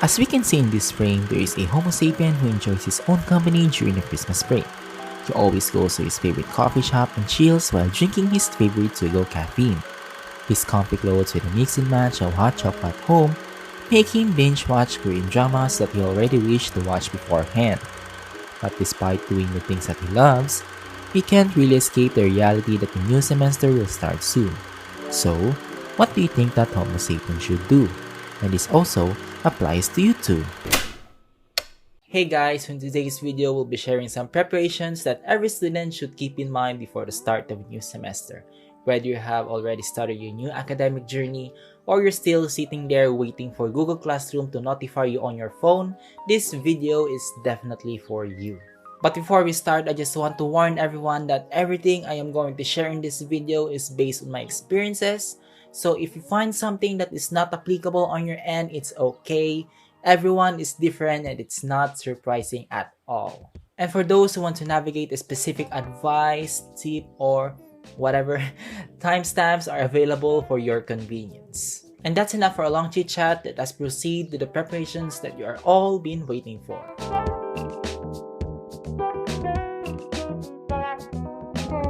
As we can see in this frame, there is a Homo sapien who enjoys his own company during the Christmas break. He always goes to his favorite coffee shop and chills while drinking his favorite to-go caffeine. His comfy clothes with a mix and match of hot chocolate at home make him binge watch Korean dramas that he already wished to watch beforehand. But despite doing the things that he loves, he can't really escape the reality that the new semester will start soon. So, what do you think that Homo sapien should do? And this also applies to you too. Hey guys, in today's video, we'll be sharing some preparations that every student should keep in mind before the start of a new semester. Whether you have already started your new academic journey or you're still sitting there waiting for Google Classroom to notify you on your phone, this video is definitely for you. But before we start, I just want to warn everyone that everything I am going to share in this video is based on my experiences. So if you find something that is not applicable on your end, it's okay. Everyone is different and it's not surprising at all. And for those who want to navigate a specific advice, tip, or whatever, timestamps are available for your convenience. And that's enough for a long chit chat. Let us proceed to the preparations that you are all been waiting for.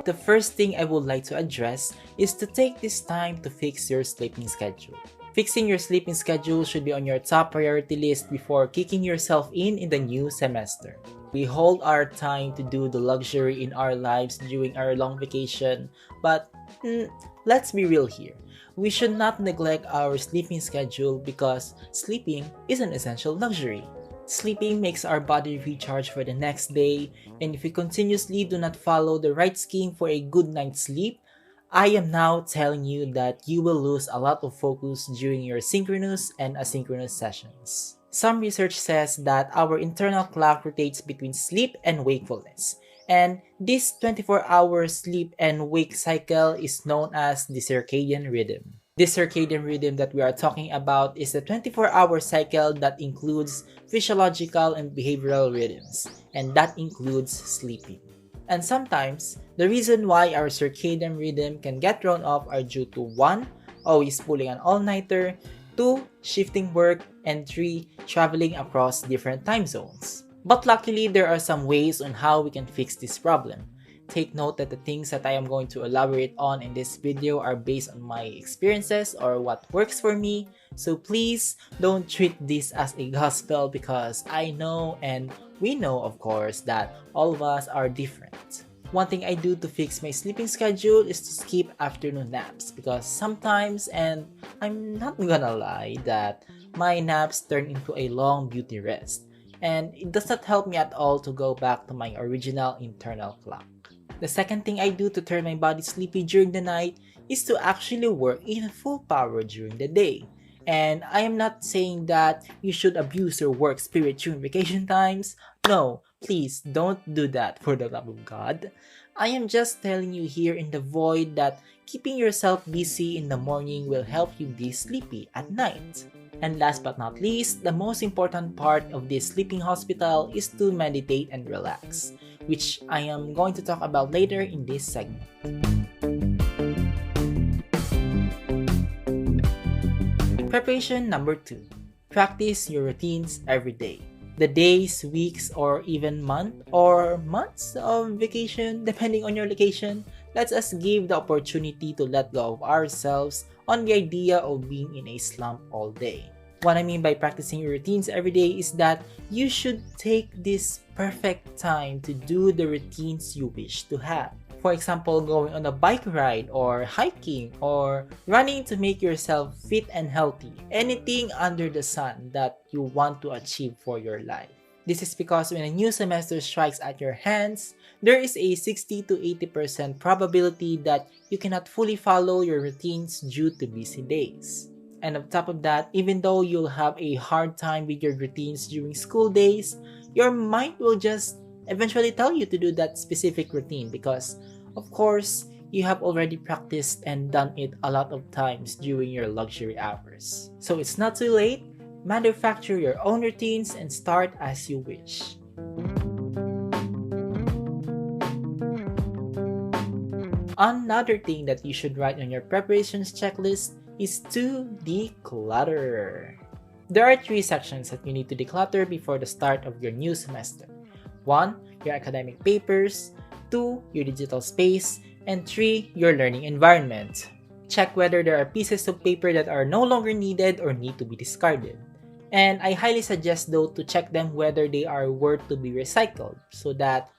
The first thing I would like to address is to take this time to fix your sleeping schedule. Fixing your sleeping schedule should be on your top priority list before kicking yourself in the new semester. We hold our time to do the luxury in our lives during our long vacation, but let's be real here. We should not neglect our sleeping schedule because sleeping is an essential luxury. Sleeping makes our body recharge for the next day, and if we continuously do not follow the right scheme for a good night's sleep, I am now telling you that you will lose a lot of focus during your synchronous and asynchronous sessions. Some research says that our internal clock rotates between sleep and wakefulness, and this 24-hour sleep and wake cycle is known as the circadian rhythm. This circadian rhythm that we are talking about is a 24-hour cycle that includes physiological and behavioral rhythms, and that includes sleeping. And sometimes, the reason why our circadian rhythm can get thrown off are due to 1. Always pulling an all-nighter, 2. Shifting work, and 3. Traveling across different time zones. But luckily, there are some ways on how we can fix this problem. Take note that the things that I am going to elaborate on in this video are based on my experiences or what works for me. So please don't treat this as a gospel because I know and we know of course that all of us are different. One thing I do to fix my sleeping schedule is to skip afternoon naps because sometimes, and I'm not gonna lie, that my naps turn into a long beauty rest. And it does not help me at all to go back to my original internal clock. The second thing I do to turn my body sleepy during the night is to actually work in full power during the day. And I am not saying that you should abuse your work spirit during vacation times. No, please don't do that for the love of God. I am just telling you here in the void that keeping yourself busy in the morning will help you be sleepy at night. And last but not least, the most important part of this sleeping hospital is to meditate and relax, which I am going to talk about later in this segment. Preparation number 2. Practice your routines every day. The days, weeks, or even months of vacation, depending on your location, lets us give the opportunity to let go of ourselves on the idea of being in a slump all day. What I mean by practicing your routines every day is that you should take this perfect time to do the routines you wish to have. For example, going on a bike ride or hiking or running to make yourself fit and healthy. Anything under the sun that you want to achieve for your life. This is because when a new semester strikes at your hands, there is a 60 to 80% probability that you cannot fully follow your routines due to busy days. And on top of that, even though you'll have a hard time with your routines during school days, your mind will just eventually tell you to do that specific routine because, of course, you have already practiced and done it a lot of times during your luxury hours. So it's not too late. Manufacture your own routines and start as you wish. Another thing that you should write on your preparations checklist is to declutter. There are 3 sections that you need to declutter before the start of your new semester. 1. Your academic papers. 2. Your digital space. And 3. Your learning environment. Check whether there are pieces of paper that are no longer needed or need to be discarded. And I highly suggest though to check them whether they are worth to be recycled so that,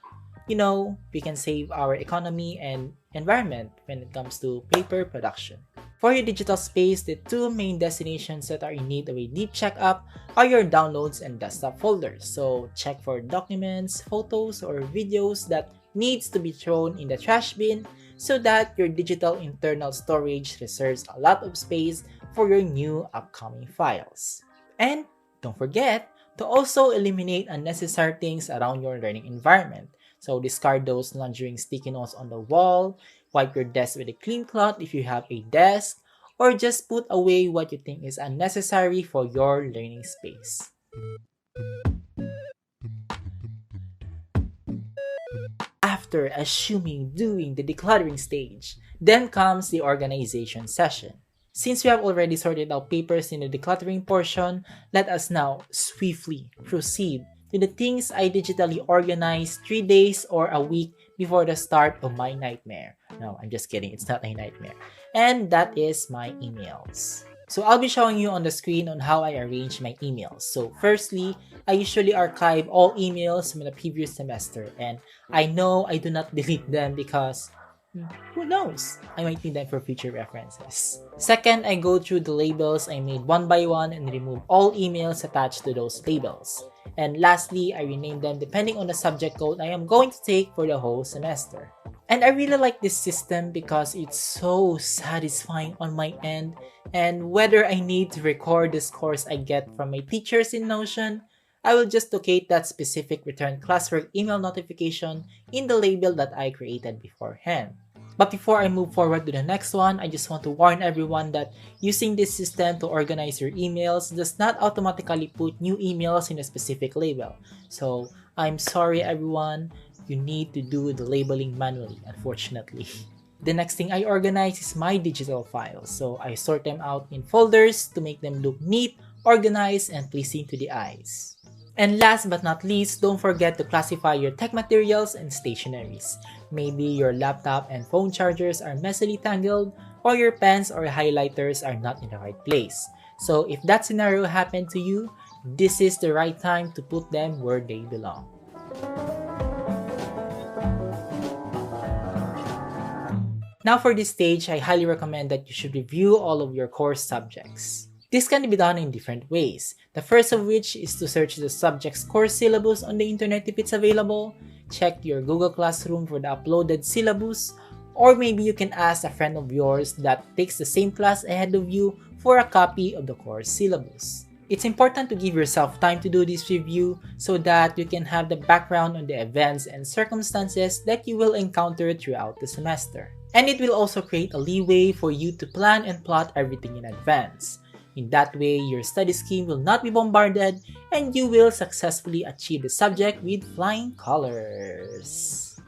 we can save our economy and environment when it comes to paper production. For your digital space, the 2 main destinations that are in need of a deep checkup are your downloads and desktop folders. So check for documents, photos, or videos that needs to be thrown in the trash bin so that your digital internal storage reserves a lot of space for your new upcoming files. And don't forget to also eliminate unnecessary things around your learning environment. So discard those non-during sticky notes on the wall, wipe your desk with a clean cloth if you have a desk, or just put away what you think is unnecessary for your learning space. After assuming doing the decluttering stage, then comes the organization session. Since we have already sorted out papers in the decluttering portion, let us now swiftly proceed to the things I digitally organized 3 days or a week before the start of my nightmare. No, I'm just kidding. It's not a nightmare. And that is my emails. So I'll be showing you on the screen on how I arrange my emails. So firstly, I usually archive all emails from the previous semester. And I know I do not delete them because who knows? I might need them for future references. Second, I go through the labels I made one by one and remove all emails attached to those labels. And lastly, I rename them depending on the subject code I am going to take for the whole semester. And I really like this system because it's so satisfying on my end. And whether I need to record the scores I get from my teachers in Notion, I will just locate that specific return classwork email notification in the label that I created beforehand. But before I move forward to the next one, I just want to warn everyone that using this system to organize your emails does not automatically put new emails in a specific label. So I'm sorry everyone, you need to do the labeling manually, unfortunately. The next thing I organize is my digital files. So I sort them out in folders to make them look neat, organized, and pleasing to the eyes. And last but not least, don't forget to classify your tech materials and stationeries. Maybe your laptop and phone chargers are messily tangled, or your pens or highlighters are not in the right place. So if that scenario happened to you, this is the right time to put them where they belong. Now for this stage, I highly recommend that you should review all of your course subjects. This can be done in different ways. The first of which is to search the subject's course syllabus on the internet if it's available, check your Google Classroom for the uploaded syllabus, or maybe you can ask a friend of yours that takes the same class ahead of you for a copy of the course syllabus. It's important to give yourself time to do this review so that you can have the background on the events and circumstances that you will encounter throughout the semester. And it will also create a leeway for you to plan and plot everything in advance. In that way, your study scheme will not be bombarded and you will successfully achieve the subject with flying colors.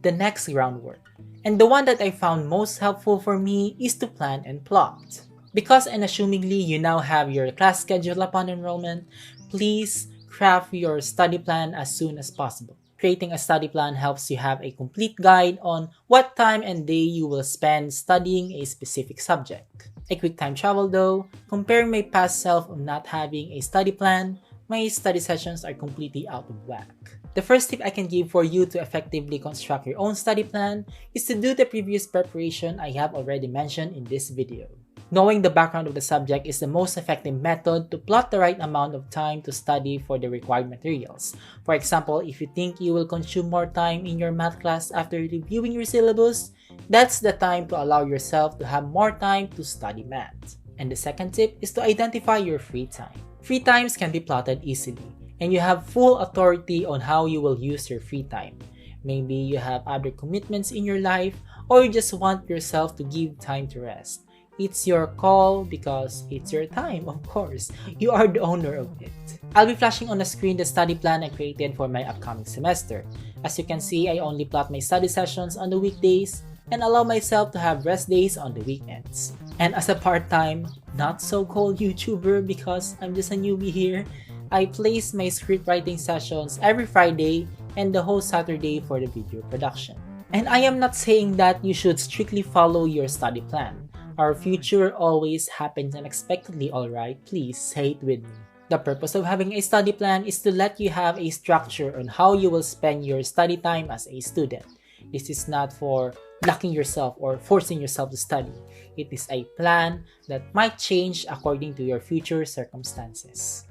The next groundwork, and the one that I found most helpful for me, is to plan and plot. Because unassumingly you now have your class schedule upon enrollment, please craft your study plan as soon as possible. Creating a study plan helps you have a complete guide on what time and day you will spend studying a specific subject. A quick time travel though, comparing my past self of not having a study plan, my study sessions are completely out of whack. The first tip I can give for you to effectively construct your own study plan is to do the previous preparation I have already mentioned in this video. Knowing the background of the subject is the most effective method to plot the right amount of time to study for the required materials. For example, if you think you will consume more time in your math class after reviewing your syllabus, that's the time to allow yourself to have more time to study math. And the second tip is to identify your free time. Free times can be plotted easily, and you have full authority on how you will use your free time. Maybe you have other commitments in your life, or you just want yourself to give time to rest. It's your call because it's your time, of course. You are the owner of it. I'll be flashing on the screen the study plan I created for my upcoming semester. As you can see, I only plot my study sessions on the weekdays and allow myself to have rest days on the weekends. And as a part-time, not so cold YouTuber because I'm just a newbie here, I place my script writing sessions every Friday and the whole Saturday for the video production. And I am not saying that you should strictly follow your study plan. Our future always happens unexpectedly, alright? Please say it with me. The purpose of having a study plan is to let you have a structure on how you will spend your study time as a student. This is not for blocking yourself or forcing yourself to study. It is a plan that might change according to your future circumstances.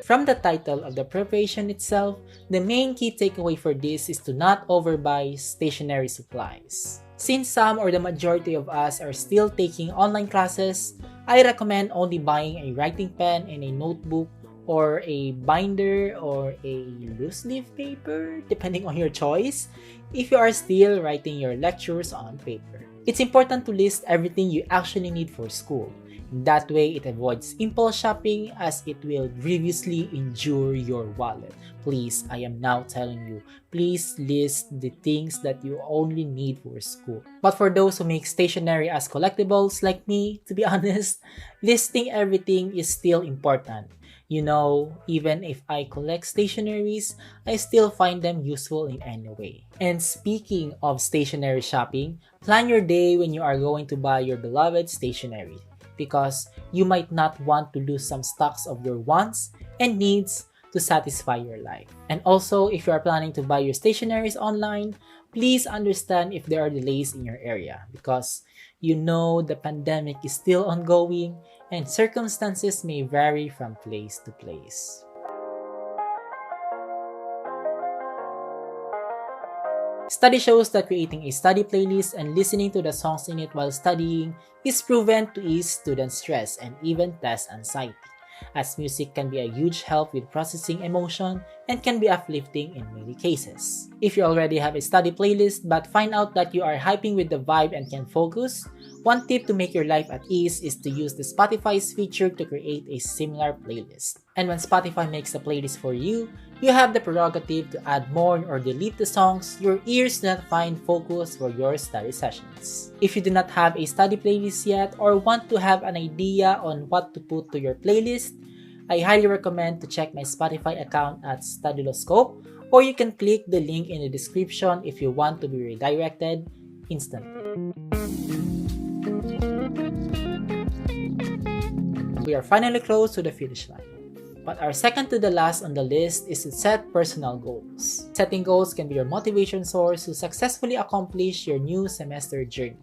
From the title of the preparation itself, the main key takeaway for this is to not overbuy stationery supplies. Since some or the majority of us are still taking online classes, I recommend only buying a writing pen and a notebook or a binder or a loose leaf paper, depending on your choice, if you are still writing your lectures on paper. It's important to list everything you actually need for school. That way, it avoids impulse shopping as it will grievously injure your wallet. Please, I am now telling you, please list the things that you only need for school. But for those who make stationery as collectibles like me, to be honest, listing everything is still important. You know, even if I collect stationeries, I still find them useful in any way. And speaking of stationery shopping, plan your day when you are going to buy your beloved stationery, because you might not want to lose some stocks of your wants and needs to satisfy your life. And also, if you are planning to buy your stationeries online, please understand if there are delays in your area, because you know the pandemic is still ongoing and circumstances may vary from place to place. Study shows that creating a study playlist and listening to the songs in it while studying is proven to ease student stress and even test anxiety, as music can be a huge help with processing emotion and can be uplifting in many cases. If you already have a study playlist but find out that you are hyping with the vibe and can focus, one tip to make your life at ease is to use the Spotify's feature to create a similar playlist. And when Spotify makes a playlist for you, you have the prerogative to add more or delete the songs your ears do not find focus for your study sessions. If you do not have a study playlist yet or want to have an idea on what to put to your playlist, I highly recommend to check my Spotify account at Studyloscope, or you can click the link in the description if you want to be redirected instantly. We are finally close to the finish line. But our second to the last on the list is to set personal goals. Setting goals can be your motivation source to successfully accomplish your new semester journey.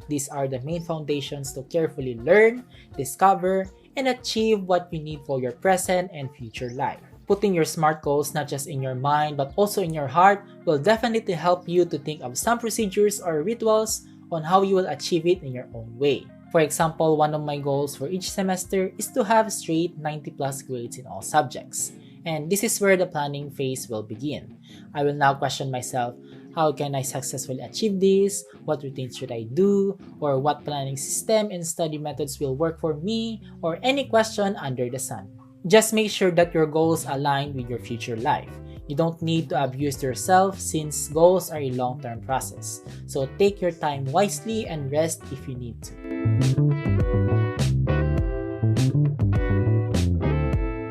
These are the main foundations to carefully learn, discover, and achieve what you need for your present and future life. Putting your SMART goals not just in your mind but also in your heart will definitely help you to think of some procedures or rituals on how you will achieve it in your own way. For example, one of my goals for each semester is to have straight 90+ grades in all subjects. And this is where the planning phase will begin. I will now question myself, how can I successfully achieve this? What routines should I do? Or what planning system and study methods will work for me? Or any question under the sun. Just make sure that your goals align with your future life. You don't need to abuse yourself since goals are a long-term process. So take your time wisely and rest if you need to.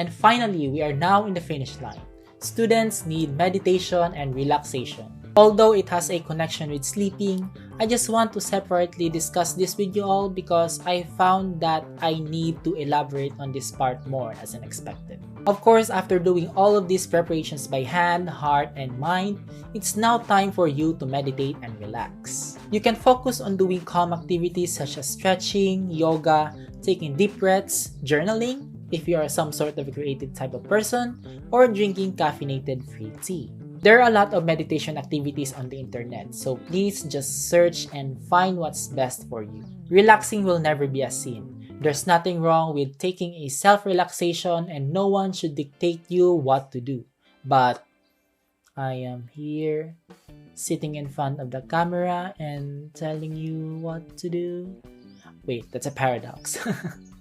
And finally, we are now in the finish line. Students need meditation and relaxation. Although it has a connection with sleeping, I just want to separately discuss this with you all because I found that I need to elaborate on this part more as expected. Of course, after doing all of these preparations by hand, heart, and mind, it's now time for you to meditate and relax. You can focus on doing calm activities such as stretching, yoga, taking deep breaths, journaling, if you are some sort of a creative type of person, or drinking caffeinated free tea. There are a lot of meditation activities on the internet, so please just search and find what's best for you. Relaxing will never be a sin. There's nothing wrong with taking a self-relaxation and no one should dictate you what to do. But I am here sitting in front of the camera and telling you what to do. Wait, that's a paradox.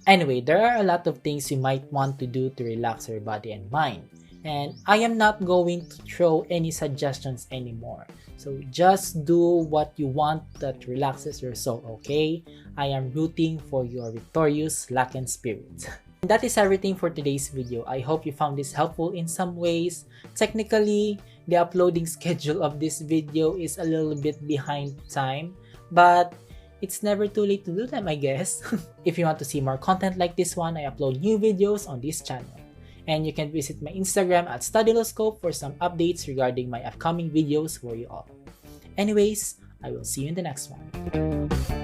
Anyway, there are a lot of things you might want to do to relax your body and mind. And I am not going to throw any suggestions anymore. So just do what you want that relaxes your soul, okay? I am rooting for your victorious luck and spirit. And that is everything for today's video. I hope you found this helpful in some ways. Technically, the uploading schedule of this video is a little bit behind time, but it's never too late to do them, I guess. If you want to see more content like this one, I upload new videos on this channel. And you can visit my Instagram at Studyloscope for some updates regarding my upcoming videos for you all. Anyways, I will see you in the next one.